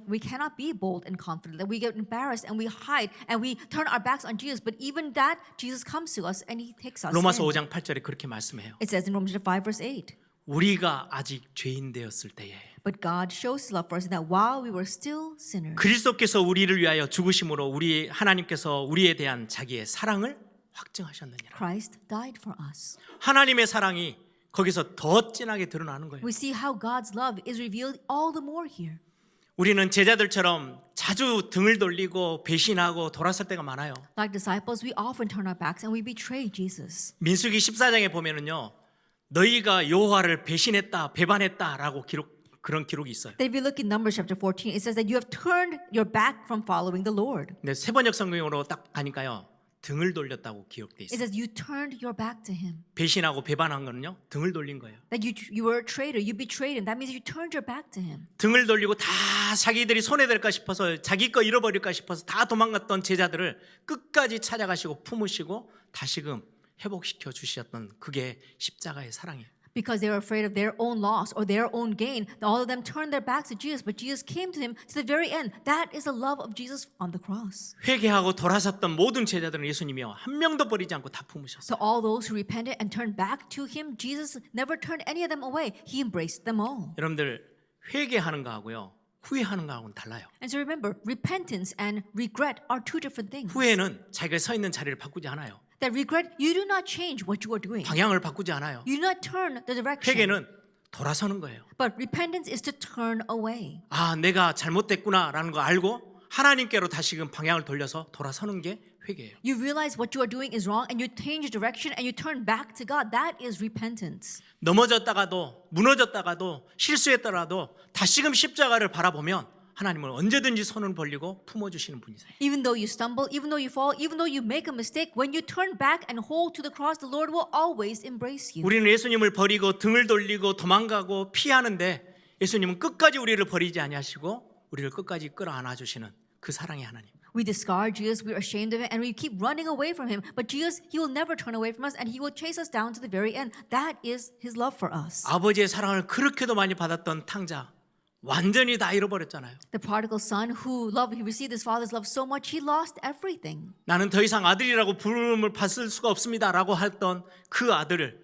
we cannot be bold and confident, that we get embarrassed and we hide and we turn our backs on Jesus. But even that, Jesus comes to us and he takes us 로마서 in. 5장 8절에 그렇게 말씀해요. It says in Romans 5 verse 8, 우리가 아직 죄인 되었을 때에 but God shows his love for us in that while we were still sinners, 그리스도께서 우리를 위하여 죽으심으로 우리 하나님께서 우리에 대한 자기의 사랑을 확증하셨느니라. Christ died for us. 하나님의 사랑이 거기서 더 진하게 드러나는 거예요. We see how God's love is revealed all the more here. 우리는 제자들처럼 자주 등을 돌리고 배신하고 돌아설 때가 많아요. Like disciples, we often turn our backs and we betray Jesus. 민수기 14장에 보면은요. 너희가 여호와를 배신했다, 배반했다라고 그런 기록이 있어요. Then if you look in Numbers chapter 14, it says that you have turned your back from following the Lord. 근데 세번역 성경으로 딱 가니까요. 등을 돌렸다고 기록돼 It 있어요. says you turned your back to him. 배신하고 배반한 거는요, 등을 돌린 거예요. That you were a traitor. You betrayed him. That means you turned your back to him. 등을 돌리고 다 자기들이 손해될까 싶어서 자기 거 잃어버릴까 싶어서 다 도망갔던 제자들을 끝까지 찾아가시고 품으시고 다시금 회복시켜 주셨던 그게 십자가의 사랑이에요. Because they were afraid of their own loss or their own gain, all of them turned their backs to Jesus, but Jesus came to him to the very end. That is the love of Jesus on the cross. 회개하고 돌아섰던 모든 제자들은 예수님이요 한 명도 버리지 않고 다 품으셨어요. So all those who repented and turned back to him, Jesus never turned any of them away. He embraced them all. 여러분들 회개하는 거하고요 후회하는 거하고는 달라요. And so remember, repentance and regret are two different things. 후회는 자기가 서 있는 자리를 바꾸지 않아요. That regret, you do not change what you are doing. 방향을 바꾸지 않아요. You do not turn the direction. 회개는 돌아서는 거예요. But repentance is to turn away. 아, 내가 잘못됐구나라는 거 알고 하나님께로 다시금 방향을 돌려서 돌아서는 게 회개예요. You realize what you are doing is wrong and you change direction and you turn back to God. That is repentance. 넘어졌다가도 무너졌다가도 실수했더라도 다시금 십자가를 바라보면 하나님은 언제든지 손을 벌리고 품어주시는 분이세요. Even though you stumble, even though you fall, even though you make a mistake, when you turn back and hold to the cross, the Lord will always embrace you. 우리는 예수님을 버리고 등을 돌리고 도망가고 피하는데 예수님은 끝까지 우리를 버리지 아니하시고 우리를 끝까지 끌어안아 주시는 그 사랑의 하나님. We discard Jesus, we are ashamed of it, and we keep running away from him. But Jesus, he will never turn away from us, and he will chase us down to the very end. That is his love for us. 아버지의 사랑을 그렇게도 많이 받았던 탕자 완전히 다 잃어버렸잖아요. The prodigal son who received his father's love so much, he lost everything. 나는 더 이상 아들이라고 부름을 받을 수가 없습니다라고 했던 그 아들을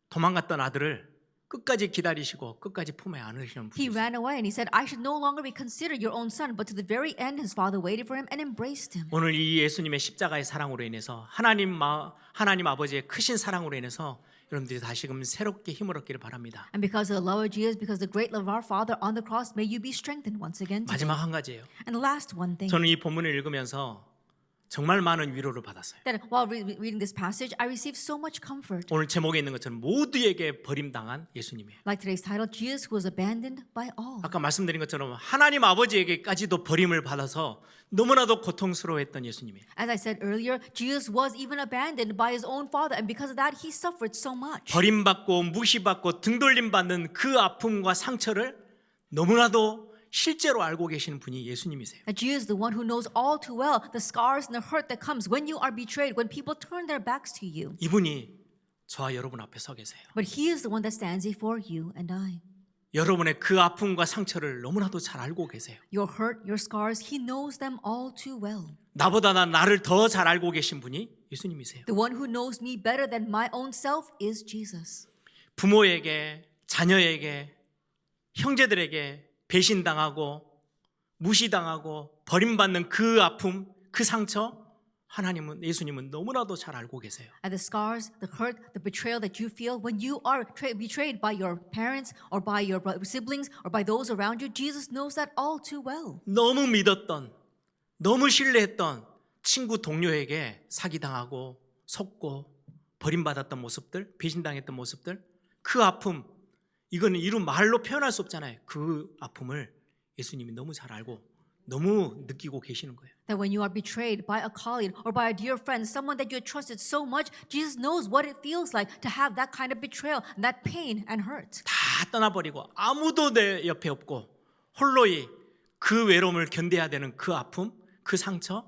도망갔던 아들을 끝까지 기다리시고 끝까지 품에 안으시는 He 분이세요. ran away and he said, I should no longer be considered your own son. But to the very end, his father waited for him and embraced him. 오늘 이 예수님의 십자가의 사랑으로 인해서 하나님 아버지의 크신 사랑으로 인해서 여러분들이 다시금 새롭게 힘을 얻기를 바랍니다. And because of the love of Jesus, because of the great love of our Father on the cross, may you be strengthened once again today. 마지막 한 가지예요. And last one thing, 저는 이 본문을 읽으면서 정말 많은 위로를 받았어요. that while reading this passage, I received so much comfort. 오늘 제목에 있는 것처럼 모두에게 버림당한 예수님이에요. Like today's title, Jesus who was abandoned by all. 아까 말씀드린 것처럼 하나님 아버지에게까지도 버림을 받아서 너무나도 고통스러워했던 예수님이에요. As I said earlier, Jesus was even abandoned by his own Father, and because of that, he suffered so much. 버림받고 무시받고 등돌림 받는 그 아픔과 상처를 너무나도 실제로 알고 계시는 분이 예수님이세요. That Jesus is the one who knows all too well the scars and the hurt that comes when you are betrayed, when people turn their backs to you. 이분이 저와 여러분 앞에 서 계세요. But he is the one that stands before you and I. 여러분의 그 아픔과 상처를 너무나도 잘 알고 계세요. Your hurt, your scars, he knows them all too well. 나보다 나를 더 잘 알고 계신 분이 예수님이세요. The one who knows me better than my own self is Jesus. 부모에게, 자녀에게, 형제들에게 배신당하고 무시당하고 버림받는 그 아픔, 그 상처 예수님은 너무나도 잘 알고 계세요. And the scars, the hurt, the betrayal that you feel when you are betrayed by your parents or by your siblings or by those around you, Jesus knows that all too well. 너무 믿었던, 너무 신뢰했던 친구 동료에게 사기당하고 속고 버림받았던 모습들, 배신당했던 모습들, 그 아픔, 이거는 이루 말로 표현할 수 없잖아요. 그 아픔을 예수님이 너무 잘 알고 너무 느끼고 계시는 거예요. That when you are betrayed by a colleague or by a dear friend, someone that you trusted so much, Jesus knows what it feels like to have that kind of betrayal, and that pain and hurt. 다 떠나버리고 아무도 내 옆에 없고 홀로이 그 외로움을 견뎌야 되는 그 아픔, 그 상처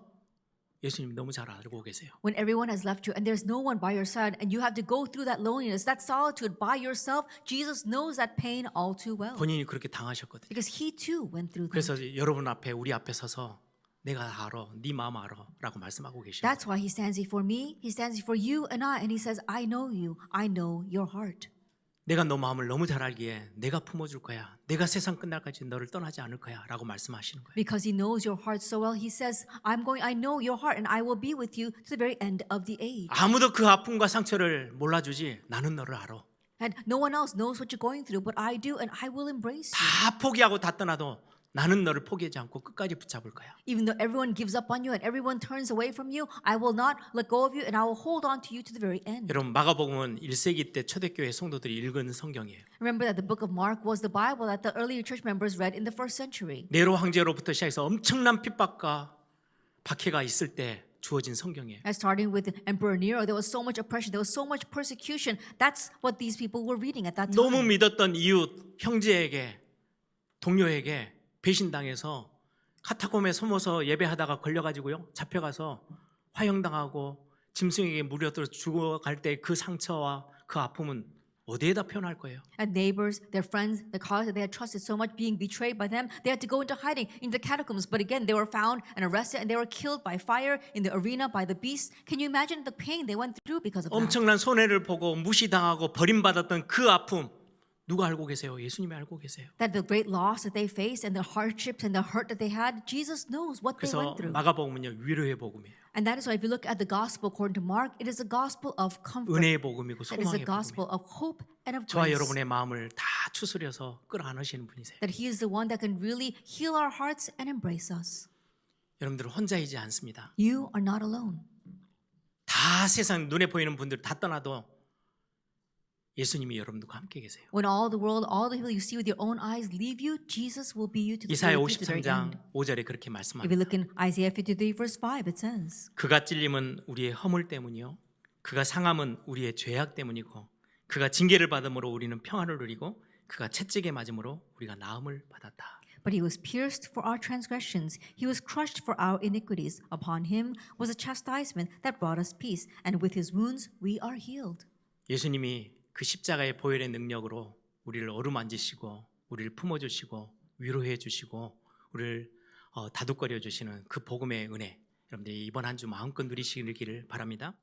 예수님이 너무 잘 알고 계세요. When everyone has left you and there's no one by your side and you have to go through that loneliness, that solitude by yourself, Jesus knows that pain all too well. 본인이 그렇게 당하셨거든요. Because he too went through that. 그래서 여러분 앞에 우리 앞에 서서 내가 다 알아, 네 마음 알아라고 말씀하고 계십니다. That's why he stands before me, he stands before you and I, and he says, I know you, I know your heart. 내가 너 마음을 너무 잘 알기에 내가 품어줄 거야. 내가 세상 끝날까지 너를 떠나지 않을 거야. 라고 말씀하시는 거예요. Because he knows your heart so well, he says, I know your heart and I will be with you to the very end of the age. 아무도 그 아픔과 상처를 몰라주지 나는 너를 알아. And no one else knows what you're going through, but I do, and I will embrace you. 다 포기하고 다 떠나도 나는 너를 포기하지 않고 끝까지 붙잡을 거야. Even though everyone gives up on you and everyone turns away from you, I will not let go of you and I will hold on to you to the very end. 여러분 마가복음은 1세기 때 초대교회 성도들이 읽은 성경이에요. Remember that the book of Mark was the Bible that the early church members read in the first century. 네로 황제로부터 시작해서 엄청난 핍박과 박해가 있을 때 주어진 성경이에요. And starting with Emperor Nero, there was so much oppression, there was so much persecution. That's what these people were reading at that 너무 time. 믿었던 이웃, 형제에게, 동료에게 배신당해서 카타콤에 숨어서 예배하다가 걸려가지고요, 잡혀가서 화형당하고 짐승에게 물려들어 죽어갈 때 그 상처와 그 아픔은 어디에다 표현할 거예요? And neighbors, their friends, the cause that they had trusted so much being betrayed by them, they had to go into hiding in the catacombs. But again, they were found and arrested and they were killed by fire in the arena by the beasts. Can you imagine the pain they went through because of that? 엄청난 손해를 보고 무시당하고 버림받았던 그 아픔 누가 알고 계세요? 예수님이 알고 계세요. That the great loss that they faced and the hardships and the hurt that they had, Jesus knows what they 그래서 went through. 마가복음은요, 위로의 복음이에요. And that is why if you look at the gospel according to Mark, it is a gospel of comfort. 은혜의 복음이고 That is a 소망의 gospel 복음이에요. of hope and of 저와 grace. 여러분의 마음을 다 추스려서 끌어안으시는 분이세요. That He is the one that can really heal our hearts and embrace us. 여러분들 혼자이지 않습니다. You are not alone. 다 세상 눈에 보이는 분들 다 떠나도 예수님이 여러분들과 함께 계세요. When all the world, all the people you see with your own eyes leave you, Jesus will be you to the 이사야 very end. 53장 5절에 그렇게 If you 말씀합니다. look in Isaiah 53 verse 5, it says, 그가 찔림은 우리의 허물 때문이요, 그가 상함은 우리의 죄악 때문이고, 그가 징계를 받음으로 우리는 평안을 누리고, 그가 채찍에 맞음으로 우리가 나음을 받았다. But he was pierced for our transgressions, he was crushed for our iniquities. Upon him was a chastisement that brought us peace, and with his wounds we are healed. 예수님이 그 십자가의 보혈의 능력으로 우리를 어루만지시고 우리를 품어주시고 위로해 주시고 우리를 다독거려 주시는 그 복음의 은혜, 여러분들이 이번 한 주 마음껏 누리시기를 바랍니다.